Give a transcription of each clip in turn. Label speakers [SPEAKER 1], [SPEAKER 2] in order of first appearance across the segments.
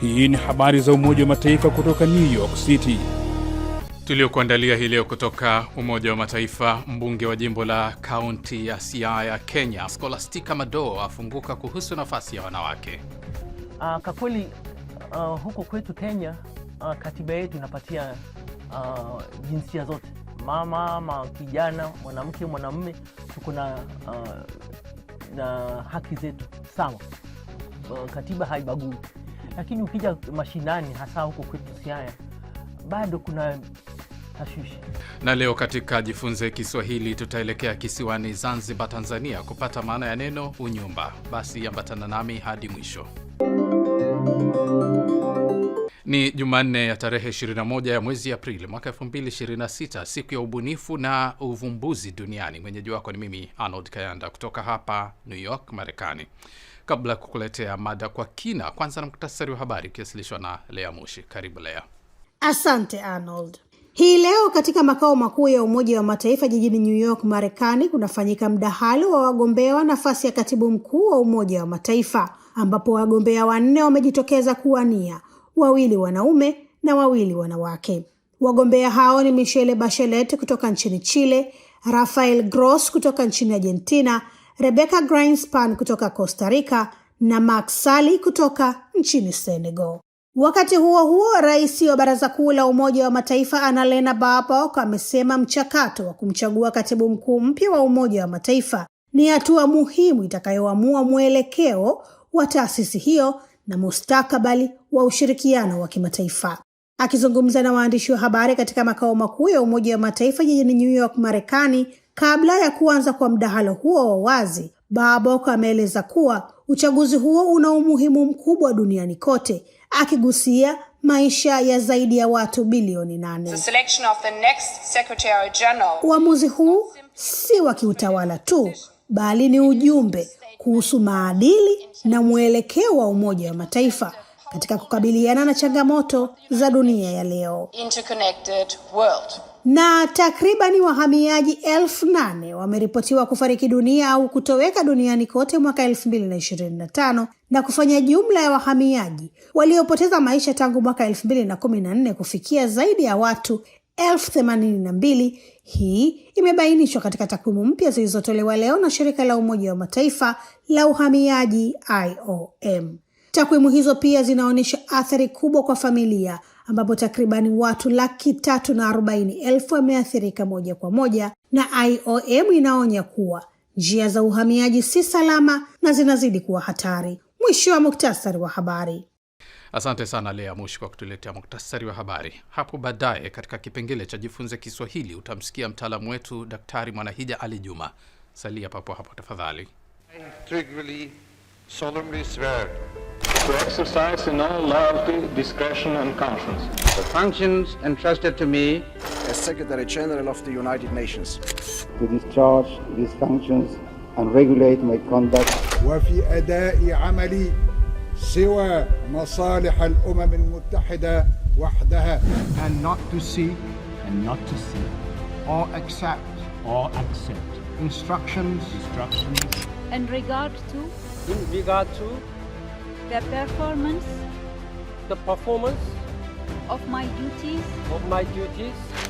[SPEAKER 1] Hii ni habari za Umoja wa Mataifa kutoka New York City.
[SPEAKER 2] Tuliokuandalia hii leo kutoka Umoja wa Mataifa. Mbunge wa jimbo la kaunti ya Siaya, Kenya, Scholastica Madowo afunguka kuhusu nafasi ya wanawake.
[SPEAKER 3] Kwa kweli huko kwetu Kenya, katiba yetu inapatia jinsia zote, mama, kijana, mwanamke, mwanamume, tuko na haki zetu sawa. Katiba haibagui. Lakini ukija mashinani, hasa huko kwetu Siaya, bado kuna tashwishi.
[SPEAKER 2] Na leo katika Jifunze Kiswahili tutaelekea kisiwani Zanzibar, Tanzania kupata maana ya neno unyumba. Basi ambatana nami hadi mwisho. Ni Jumanne ya tarehe 21 ya mwezi Aprili mwaka 2026, siku ya ubunifu na uvumbuzi duniani. Mwenyeji wako ni mimi Arnold Kayanda kutoka hapa New York, Marekani. Kabla kukuletea mada kwa kina, kwanza na muktasari wa habari kiasilishwa na Lea Mushi. Karibu Lea.
[SPEAKER 4] Asante Arnold. Hii leo katika makao makuu ya Umoja wa Mataifa jijini New York, Marekani, kunafanyika mdahalo wa wagombea wa nafasi ya katibu mkuu wa Umoja wa Mataifa, ambapo wagombea 4 wamejitokeza kuwania, 2 wanaume na 2 wanawake. Wagombea hao ni Michelle Bachelet kutoka nchini Chile, Rafael Gross kutoka nchini Argentina, Rebecca Grinspan kutoka Costa Rica na Macky Sall kutoka nchini Senegal. Wakati huo huo, rais wa Baraza Kuu la Umoja wa Mataifa Annalena Baerbock amesema mchakato wa kumchagua katibu mkuu mpya wa Umoja wa Mataifa ni hatua muhimu itakayoamua mwelekeo wa taasisi hiyo na mustakabali wa ushirikiano wa kimataifa. Akizungumza na waandishi wa habari katika makao makuu ya Umoja wa Mataifa jijini New York, Marekani, kabla ya kuanza kwa mdahalo huo wa wazi, Baerbock ameeleza kuwa uchaguzi huo una umuhimu mkubwa duniani kote, akigusia maisha ya zaidi ya watu bilioni 8. Uamuzi huu si wa kiutawala tu, bali ni ujumbe kuhusu maadili na mwelekeo wa Umoja wa Mataifa katika kukabiliana na changamoto za dunia ya leo. Na takribani wahamiaji 8,000 wameripotiwa kufariki dunia au kutoweka duniani kote mwaka 2025 na kufanya jumla ya wahamiaji waliopoteza maisha tangu mwaka 2014 kufikia zaidi ya watu 82,000. Hii imebainishwa katika takwimu mpya zilizotolewa leo na shirika la Umoja wa Mataifa la uhamiaji IOM. Takwimu hizo pia zinaonyesha athari kubwa kwa familia, ambapo takribani watu 340,000 wameathirika moja kwa moja, na IOM inaonya kuwa njia za uhamiaji si salama na zinazidi kuwa hatari. Mwisho wa muktasari wa habari.
[SPEAKER 2] Asante sana Lea Mushi kwa kutuletea muktasari wa habari. Hapo baadaye katika kipengele cha Jifunze Kiswahili utamsikia mtaalamu wetu Daktari Mwanahija Ali Juma. Salia papo hapo tafadhali.
[SPEAKER 5] I solemnly swear
[SPEAKER 6] to exercise in all loyalty, discretion and conscience
[SPEAKER 7] the functions entrusted to me
[SPEAKER 8] as Secretary General of the United Nations,
[SPEAKER 9] to discharge these functions and regulate my conduct
[SPEAKER 10] وفي أداء عملي سوى مصالح الأمم المتحدة وحدها,
[SPEAKER 11] and not to seek or accept instructions
[SPEAKER 12] in regard to the performance of my duties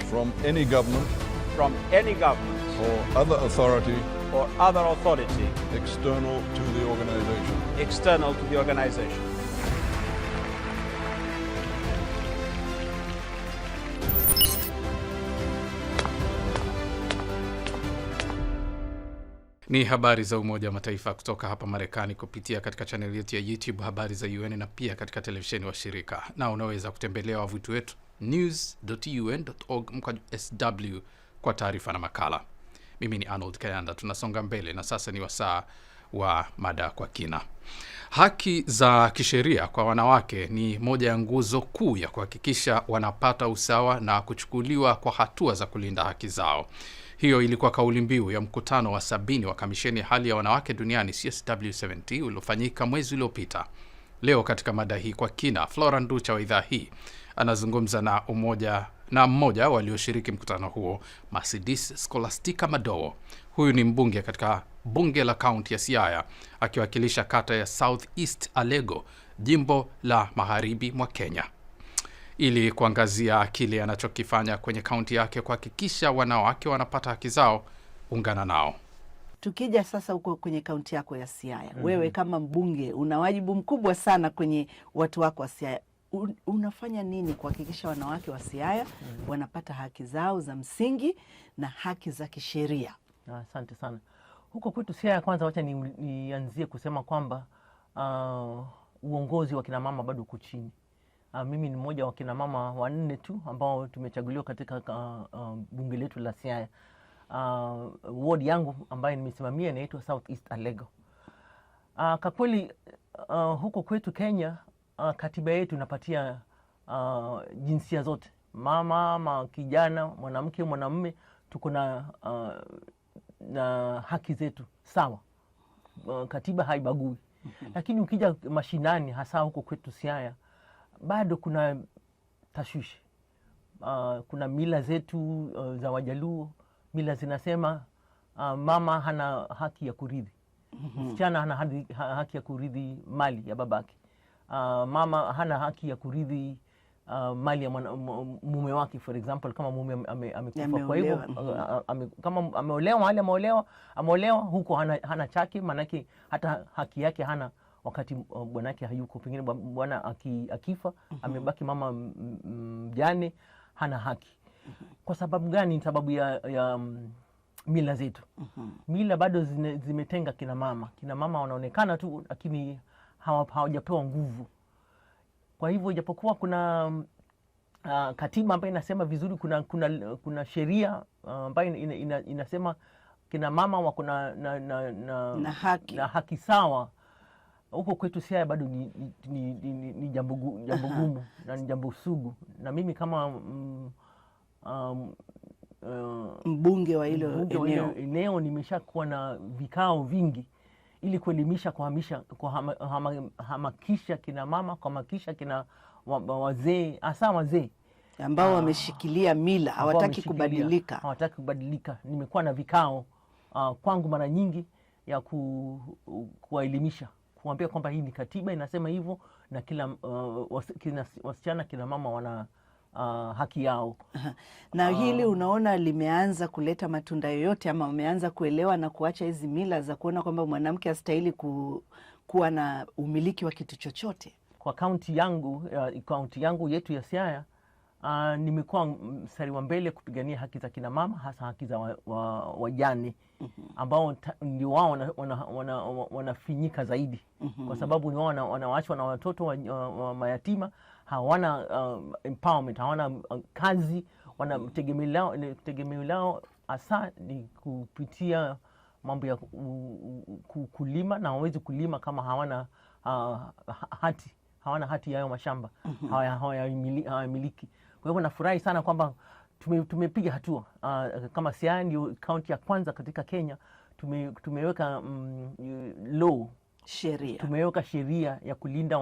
[SPEAKER 13] from any government or other authority external to the organization.
[SPEAKER 2] Ni habari za Umoja wa Mataifa kutoka hapa Marekani kupitia katika channel yetu ya YouTube Habari za UN na pia katika televisheni wa shirika. Na unaweza kutembelea wavuti wetu news.un.org/sw kwa taarifa na makala. Mimi ni Arnold Kayanda. Tunasonga mbele na sasa ni wasaa wa mada kwa kina. Haki za kisheria kwa wanawake ni moja ya nguzo kuu ya kuhakikisha wanapata usawa na kuchukuliwa kwa hatua za kulinda haki zao. Hiyo ilikuwa kauli mbiu ya mkutano wa 70 wa kamisheni ya hali ya wanawake duniani CSW70 uliofanyika mwezi uliopita. Leo katika mada hii kwa kina, Flora Nducha wa idhaa hii anazungumza na mmoja walioshiriki mkutano huo, Mercedes Scholastica Madowo. Huyu ni mbunge katika bunge la kaunti ya Siaya, akiwakilisha kata ya South East Alego jimbo la magharibi mwa Kenya, ili kuangazia kile anachokifanya kwenye kaunti yake kuhakikisha wanawake wanapata haki zao. Ungana nao.
[SPEAKER 11] Tukija sasa huko kwenye kaunti yako ya Siaya, wewe kama mbunge una wajibu mkubwa sana kwenye watu wako wa Siaya. Unafanya nini kuhakikisha wanawake wa Siaya wanapata haki zao za msingi na haki za kisheria?
[SPEAKER 3] Asante sana. Huko kwetu Siaya, kwanza wacha nianzie kusema kwamba uongozi wa kina mama bado uko chini. Mimi ni mmoja wa kina mama 4 tu ambao tumechaguliwa katika bunge letu la Siaya. Ward yangu ambayo nimesimamia inaitwa South East Alego. Kwa kweli huko kwetu Kenya, katiba yetu inapatia jinsia zote, mama, kijana, mwanamke, mwanamume, tuko na haki zetu sawa. Katiba haibagui. Lakini ukija mashinani, hasa huko kwetu Siaya, bado kuna tashwishi. Kuna mila zetu za Wajaluo. Mila zinasema mama hana haki ya kurithi. Msichana hana haki ya kurithi mali ya babake. Mama hana haki ya kurithi mali ya mume wake, for example, kama mume amekufa. Kwa hivyo kama ameolewa huko hana chake, manake hata haki yake hana wakati bwanake hayuko. Pengine bwana akifa, amebaki mama mjane, hana haki. Kwa sababu gani? Ni sababu ya mila zetu. Mila bado zimetenga kina mama. Kina mama wanaonekana tu, lakini hawajapewa nguvu. Kwa hivyo ijapokuwa kuna katiba ambayo inasema vizuri, kuna sheria ambayo inasema kina mama wako na haki sawa, huko kwetu Siaya bado ni jambo gumu na ni jambo sugu. Na mimi kama
[SPEAKER 11] mbunge wa hilo
[SPEAKER 3] eneo nimeshakuwa na vikao vingi ili kuelimisha, kuhamakisha kina mama, kuhamakisha kina wazee, hasa wazee
[SPEAKER 11] ambao wameshikilia mila, hawataki kubadilika. Nimekuwa na vikao kwangu mara nyingi ya kuwaelimisha, kuambia kwamba hii ni katiba inasema hivyo, na kila wasichana, kina mama wana haki yao. Na hili unaona limeanza kuleta matunda yoyote, ama wameanza kuelewa na kuacha hizi mila za kuona kwamba mwanamke hastahili kuwa na umiliki wa kitu chochote?
[SPEAKER 3] Kwa kaunti yangu yetu ya Siaya, nimekuwa mstari wa mbele kupigania haki za kina mama, hasa haki za wajane ambao ndio wao wanafinyika zaidi, kwa sababu ni wao wanaachwa na watoto wa mayatima, hawana empowerment, hawana kazi, tegemeo lao hasa ni kupitia mambo ya kulima, na hawezi kulima kama hawana hati ya hayo mashamba, hawayamiliki. Kwa hivyo nafurahi sana kwamba tumepiga hatua. Kama Siaya ndio kaunti ya kwanza katika Kenya, tumeweka tumeweka sheria ya kulinda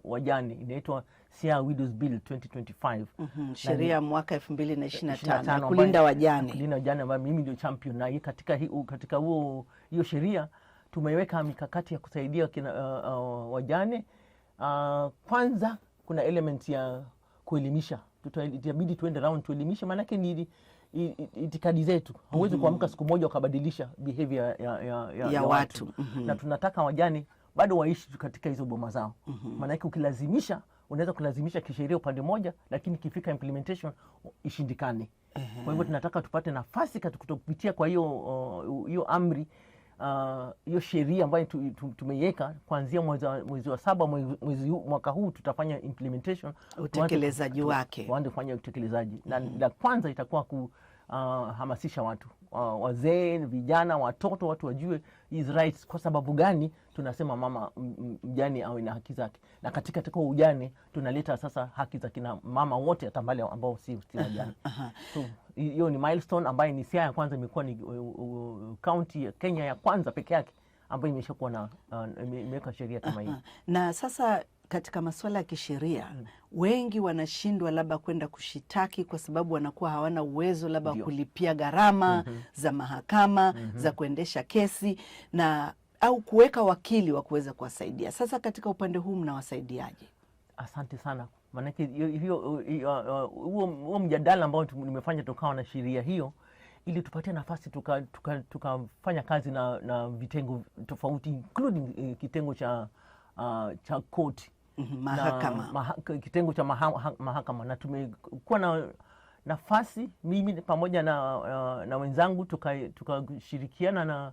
[SPEAKER 3] wajane, inaitwa Siaya Widows Bill 2025.
[SPEAKER 11] Sheria mwaka 2025 kulinda wajane,
[SPEAKER 3] ambayo mimi ndio champion. Na katika hiyo sheria tumeweka mikakati ya kusaidia wajane. Kwanza kuna element ya kuelimisha. Itabidi tuende round tuelimisha, maanake ni itikadi zetu. Hauwezi kuamka siku moja ukabadilisha behavior ya watu. Na tunataka wajane bado waishi katika hizo boma zao. Maanake ukilazimisha, unaweza kulazimisha kisheria upande moja, lakini kifika implementation ishindikane. Kwa hivyo tunataka tupate nafasi kupitia kwa hiyo amri, hiyo sheria ambayo tumeiweka kuanzia mwezi wa 7 mwaka huu tutafanya implementation,
[SPEAKER 11] utekelezaji wake.
[SPEAKER 3] Tuanze kufanya utekelezaji. Na la kwanza itakuwa kuhamasisha watu, wazee, vijana, watoto, watu wajue his rights. Kwa sababu gani tunasema mama mjane awe na haki zake, na katika ujane tunaleta sasa haki za kina mama wote, hata wale ambao si wajane. So hiyo ni milestone ambayo ni Siaya ya kwanza, imekuwa ni county ya Kenya ya kwanza peke yake ambayo imeshakuwa imeweka sheria kama hii.
[SPEAKER 11] Na sasa katika masuala ya kisheria, wengi wanashindwa labda kwenda kushitaki kwa sababu wanakuwa hawana uwezo labda kulipia gharama za mahakama za kuendesha kesi, na au kuweka wakili wa kuweza kuwasaidia. Sasa katika upande huu mnawasaidiaje?
[SPEAKER 3] Asante sana. Maanake huo mjadala ambao nimefanya tukawa na sheria hiyo ili tupatie nafasi tukafanya kazi na vitengo tofauti including kitengo cha court,
[SPEAKER 11] mahakama,
[SPEAKER 3] kitengo cha mahakama, na tumekuwa na nafasi mimi pamoja na wenzangu tukashirikiana na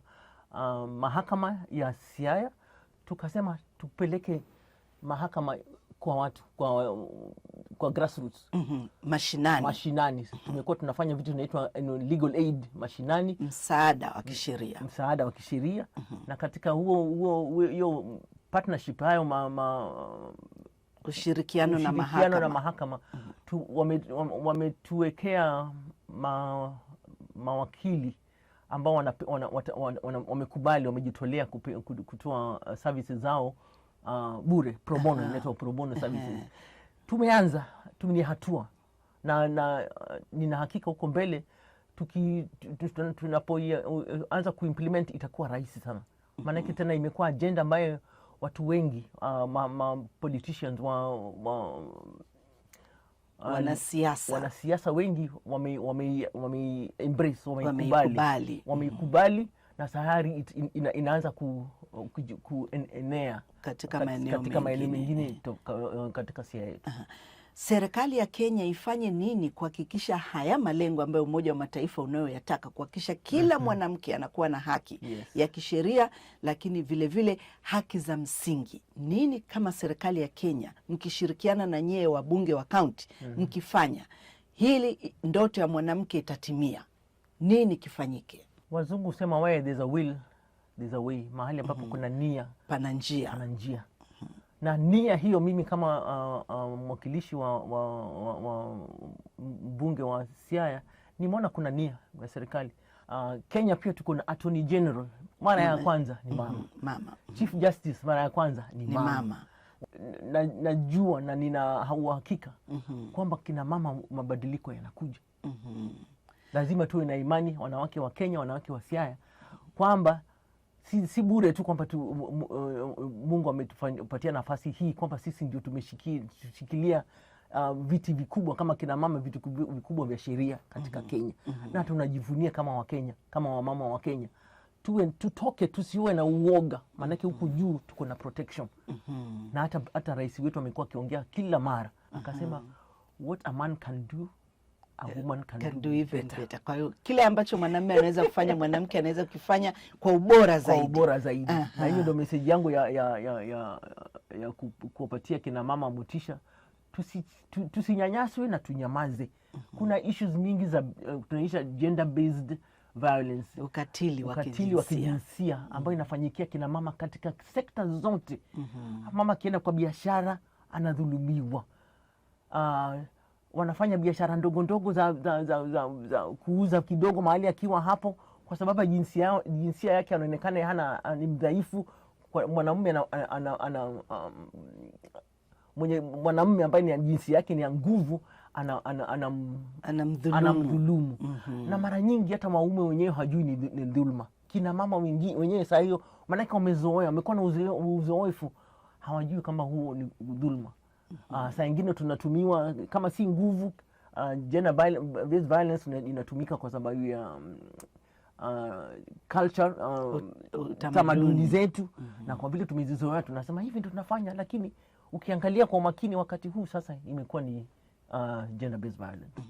[SPEAKER 3] mahakama ya Siaya, tukasema tupeleke mahakama kwa watu, kwa grassroots, mashinani. Tumekuwa tunafanya vitu vinaitwa legal aid mashinani,
[SPEAKER 11] msaada wa kisheria, na katika hiyo partnership hayo
[SPEAKER 3] ushirikiano na mahakama wametuwekea mawakili ambao wamekubali, wamejitolea kutoa services zao bure, pro bono, inaitwa pro bono services. Tumeanza ni hatua na nina hakika huko mbele tunapoanza kuimplement itakuwa rahisi sana. Maanake tena imekuwa agenda ambayo watu wengi politicians wanasiasa wengi wame embrace, wameikubali, na tayari inaanza kuenea katika maeneo mengine katika Siaya yetu.
[SPEAKER 11] Serikali ya Kenya ifanye nini kuhakikisha haya malengo ambayo Umoja wa Mataifa unayoyataka, kuhakikisha kila mwanamke anakuwa na haki ya kisheria, lakini vile vile haki za msingi? Nini kama serikali ya Kenya mkishirikiana na nyie wabunge wa kaunti mkifanya hili, ndoto ya mwanamke itatimia? Nini kifanyike?
[SPEAKER 3] Wazungu sema where there's a will there's a way. Mahali ambapo kuna nia
[SPEAKER 11] pana njia.
[SPEAKER 3] Na nia hiyo, mimi kama mwakilishi wa mbunge wa Siaya nimeona kuna nia ya serikali. Kenya pia tuko na Attorney General, mara ya kwanza ni mama. Chief Justice mara ya kwanza ni mama. Najua na nina uhakika kwamba kina mama mabadiliko yanakuja. Lazima tuwe na imani, wanawake wa Kenya, wanawake wa Siaya, kwamba si bure tu kwamba Mungu ametupatia nafasi hii kwamba sisi ndio tumeshikilia viti vikubwa kama kina mama, vitu vikubwa vya sheria katika Kenya. Na tunajivunia kama Wakenya, kama wamama wa Kenya. Tutoke, tusiwe na uoga, maanake huku juu tuko na protection. Na hata rais wetu amekuwa akiongea kila mara, akasema what a man can do a woman can do even better.
[SPEAKER 11] Kwa hiyo kile ambacho mwanamume anaweza kufanya, mwanamke anaweza kufanya kwa ubora zaidi.
[SPEAKER 3] Na hiyo ndio message yangu ya kuwapatia kina mama motisha. Tusinyanyaswe na tunyamaze. Kuna issues mingi za tunaisha gender based violence,
[SPEAKER 11] ukatili
[SPEAKER 3] wa kijinsia ambayo inafanyikia kina mama katika sekta zote. Mama akienda kwa biashara anadhulumiwa. Wanafanya biashara ndogo za kuuza kidogo mahali akiwa hapo, kwa sababu jinsia yake anaonekana ni mdhaifu. Mwanamume mwanamume ambaye ni jinsia yake ni ya nguvu anamdhulumu. Na mara nyingi hata waume wenyewe hajui ni dhulma. Kina mama wenyewe saa hiyo, maanake wamezoea, wamekuwa na uzoefu, hawajui kama huo ni dhulma. Saa ingine tunatumiwa kama si nguvu. Gender based violence inatumika kwa sababu ya culture, tamaduni zetu. Na kwa vile tumezizoea tunasema hivi ndio tunafanya, lakini ukiangalia kwa makini wakati huu sasa imekuwa ni gender based violence.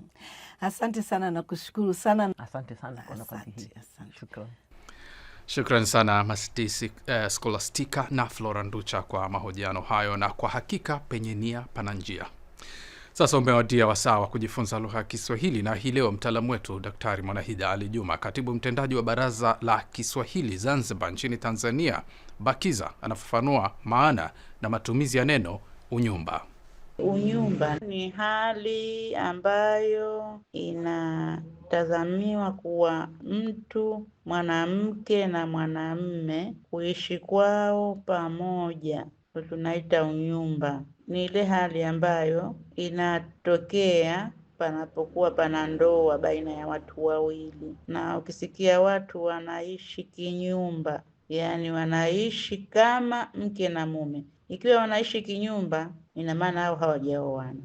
[SPEAKER 11] Asante sana na kushukuru sana.
[SPEAKER 3] Asante sana kwa nafasi hii.
[SPEAKER 2] Shukrani sana Masitisi Scholastica na Flora Nducha kwa mahojiano hayo, na kwa hakika penye nia pana njia. Sasa umewadia wasaa wa kujifunza lugha ya Kiswahili, na hii leo mtaalamu wetu Daktari Mwanahida Ali Juma, katibu mtendaji wa Baraza la Kiswahili Zanzibar nchini Tanzania, BAKIZA, anafafanua maana na matumizi ya neno unyumba.
[SPEAKER 14] Unyumba ni hali ambayo inatazamiwa kuwa mtu, mwanamke na mwanamume kuishi kwao pamoja, tunaita unyumba. Ni ile hali ambayo inatokea panapokuwa pana ndoa baina ya watu wawili. Na ukisikia watu wanaishi kinyumba, yaani wanaishi kama mke na mume. Ikiwa wanaishi kinyumba, ina maana hao hawajaoana.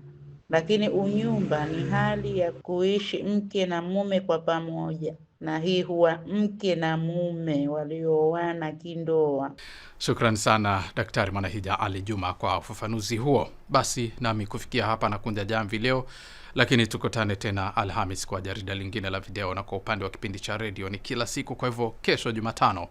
[SPEAKER 14] Lakini unyumba ni hali ya kuishi mke na mume kwa pamoja, na hii huwa mke na mume walioana kindoa.
[SPEAKER 2] Shukran sana Daktari Mwanahija Ali Juma kwa ufafanuzi huo. Basi nami kufikia hapa na kunja jamvi leo, lakini tukutane tena Alhamis kwa jarida lingine la video, na kwa upande wa kipindi cha redio ni kila siku. Kwa hivyo kesho Jumatano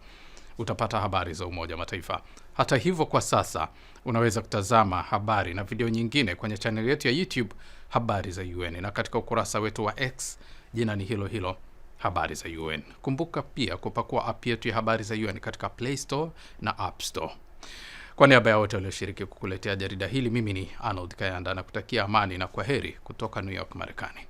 [SPEAKER 2] utapata habari za Umoja wa Mataifa. Hata hivyo, kwa sasa unaweza kutazama habari na video nyingine kwenye channel yetu ya YouTube Habari za UN, na katika ukurasa wetu wa X jina ni hilo hilo Habari za UN. Kumbuka pia kupakua app yetu ya Habari za UN katika Play Store na App Store. Kwa niaba ya wote walioshiriki kukuletea jarida hili, mimi ni Arnold Kayanda na kutakia amani na kwaheri kutoka New York, Marekani.